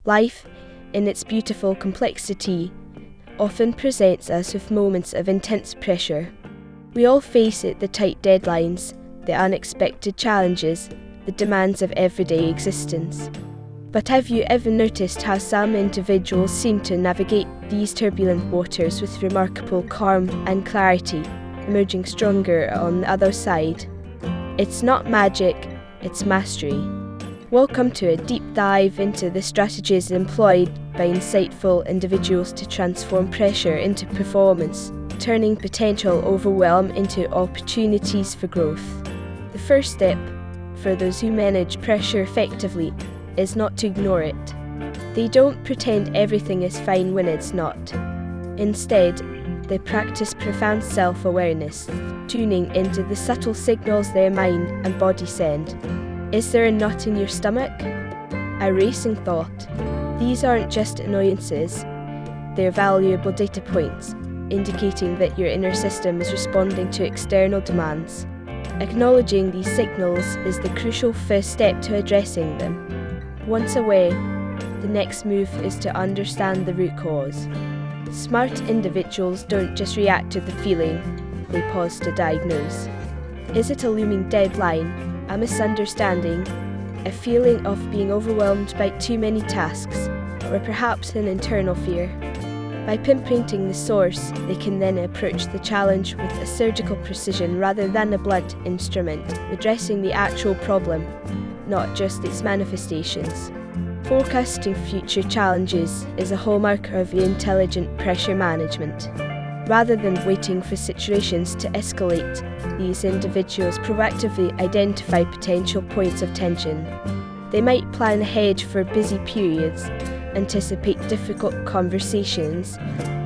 Life, in its beautiful complexity, often presents us with moments of intense pressure. We all face it: the tight deadlines, the unexpected challenges, the demands of everyday existence. But have you ever noticed how some individuals seem to navigate these turbulent waters with remarkable calm and clarity, emerging stronger on the other side? It's not magic, it's mastery. Welcome to a deep dive into the strategies employed by insightful individuals to transform pressure into performance, turning potential overwhelm into opportunities for growth. The first step, for those who manage pressure effectively, is not to ignore it. They don't pretend everything is fine when it's not. Instead, they practice profound self-awareness, tuning into the subtle signals their mind and body send. Is there a knot in your stomach? A racing thought? These aren't just annoyances, they're valuable data points, indicating that your inner system is responding to external demands. Acknowledging these signals is the crucial first step to addressing them. Once aware, the next move is to understand the root cause. Smart individuals don't just react to the feeling, they pause to diagnose. Is it a looming deadline, a misunderstanding, a feeling of being overwhelmed by too many tasks, or perhaps an internal fear? By pinpointing the source, they can then approach the challenge with a surgical precision rather than a blunt instrument, addressing the actual problem, not just its manifestations. Forecasting future challenges is a hallmark of intelligent pressure management. Rather than waiting for situations to escalate, these individuals proactively identify potential points of tension. They might plan ahead for busy periods, anticipate difficult conversations,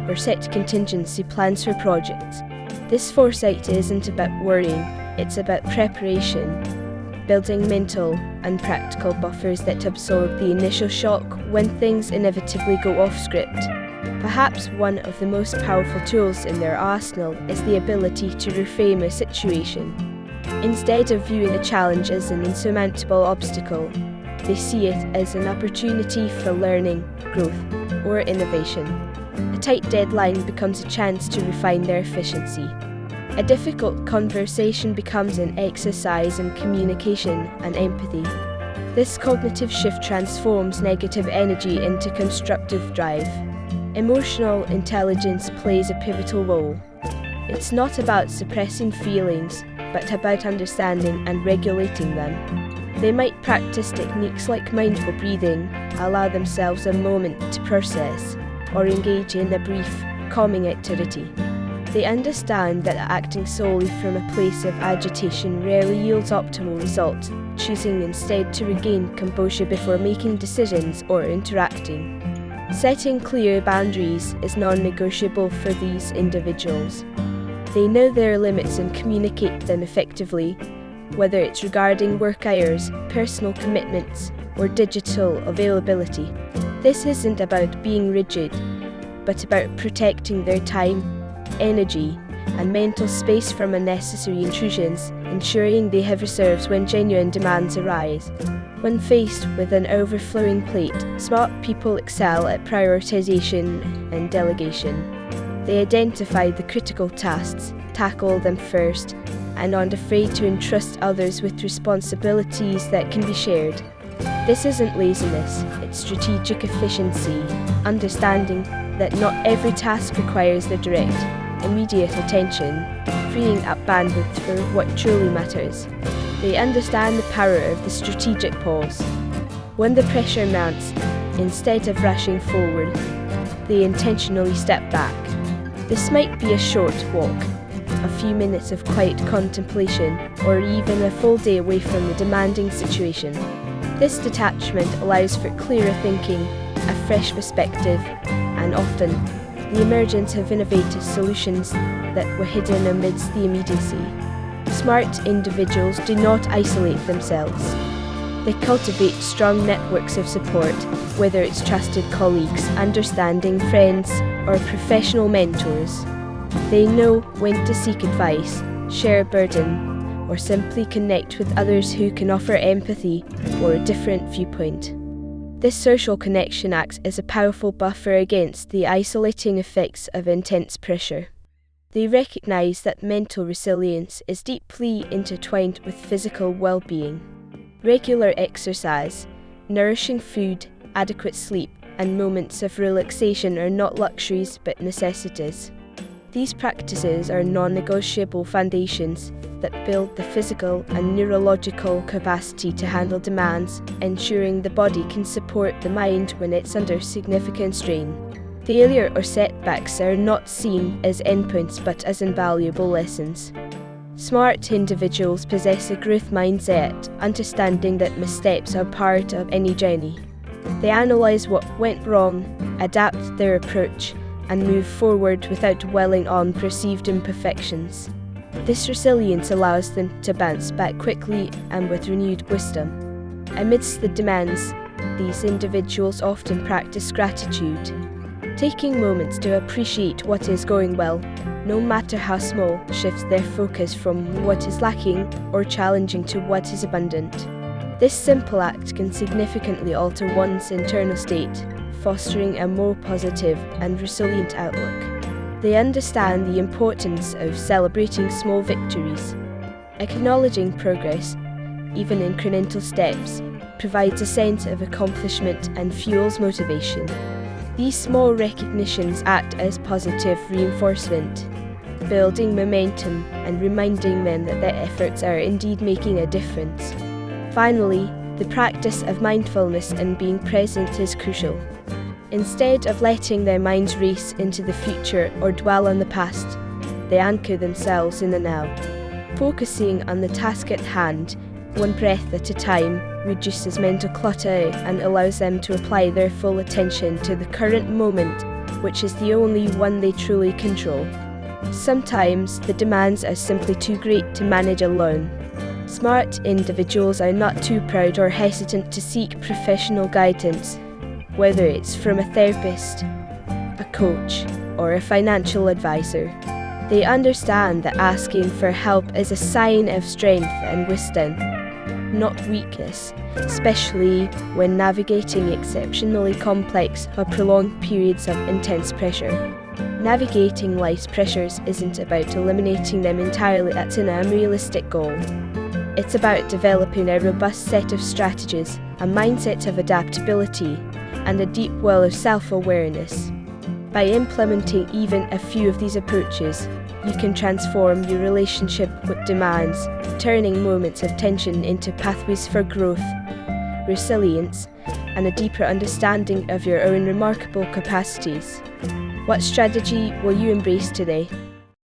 or set contingency plans for projects. This foresight isn't about worrying, it's about preparation, building mental and practical buffers that absorb the initial shock when things inevitably go off script. Perhaps one of the most powerful tools in their arsenal is the ability to reframe a situation. Instead of viewing a challenge as an insurmountable obstacle, they see it as an opportunity for learning, growth, or innovation. A tight deadline becomes a chance to refine their efficiency. A difficult conversation becomes an exercise in communication and empathy. This cognitive shift transforms negative energy into constructive drive. Emotional intelligence plays a pivotal role. It's not about suppressing feelings, but about understanding and regulating them. They might practice techniques like mindful breathing, allow themselves a moment to process, or engage in a brief, calming activity. They understand that acting solely from a place of agitation rarely yields optimal results, choosing instead to regain composure before making decisions or interacting. Setting clear boundaries is non-negotiable for these individuals. They know their limits and communicate them effectively, whether it's regarding work hours, personal commitments, or digital availability. This isn't about being rigid, but about protecting their time, energy, and mental space from unnecessary intrusions, ensuring they have reserves when genuine demands arise. When faced with an overflowing plate, smart people excel at prioritization and delegation. They identify the critical tasks, tackle them first, and aren't afraid to entrust others with responsibilities that can be shared. This isn't laziness, it's strategic efficiency, understanding that not every task requires the direct, immediate attention, freeing up bandwidth for what truly matters. They understand the power of the strategic pause. When the pressure mounts, instead of rushing forward, they intentionally step back. This might be a short walk, a few minutes of quiet contemplation, or even a full day away from the demanding situation. This detachment allows for clearer thinking, a fresh perspective, and often the emergence of innovative solutions that were hidden amidst the immediacy. Smart individuals do not isolate themselves. They cultivate strong networks of support, whether it's trusted colleagues, understanding friends, or professional mentors. They know when to seek advice, share a burden, or simply connect with others who can offer empathy or a different viewpoint. This social connection acts as a powerful buffer against the isolating effects of intense pressure. They recognize that mental resilience is deeply intertwined with physical well-being. Regular exercise, nourishing food, adequate sleep, and moments of relaxation are not luxuries but necessities. These practices are non-negotiable foundations that build the physical and neurological capacity to handle demands, ensuring the body can support the mind when it's under significant strain. Failure or setbacks are not seen as endpoints but as invaluable lessons. Smart individuals possess a growth mindset, understanding that missteps are part of any journey. They analyze what went wrong, adapt their approach, and move forward without dwelling on perceived imperfections. This resilience allows them to bounce back quickly and with renewed wisdom. Amidst the demands, these individuals often practice gratitude, taking moments to appreciate what is going well, no matter how small, shifts their focus from what is lacking or challenging to what is abundant. This simple act can significantly alter one's internal state, fostering a more positive and resilient outlook. They understand the importance of celebrating small victories. Acknowledging progress, even incremental steps, provides a sense of accomplishment and fuels motivation. These small recognitions act as positive reinforcement, building momentum and reminding them that their efforts are indeed making a difference. Finally, the practice of mindfulness and being present is crucial. Instead of letting their minds race into the future or dwell on the past, they anchor themselves in the now. Focusing on the task at hand, one breath at a time, reduces mental clutter and allows them to apply their full attention to the current moment, which is the only one they truly control. Sometimes the demands are simply too great to manage alone. Smart individuals are not too proud or hesitant to seek professional guidance, whether it's from a therapist, a coach, or a financial advisor. They understand that asking for help is a sign of strength and wisdom, not weakness, especially when navigating exceptionally complex or prolonged periods of intense pressure. Navigating life's pressures isn't about eliminating them entirely. That's an unrealistic goal. It's about developing a robust set of strategies, a mindset of adaptability, and a deep well of self-awareness. By implementing even a few of these approaches, you can transform your relationship with demands, turning moments of tension into pathways for growth, resilience, and a deeper understanding of your own remarkable capacities. What strategy will you embrace today?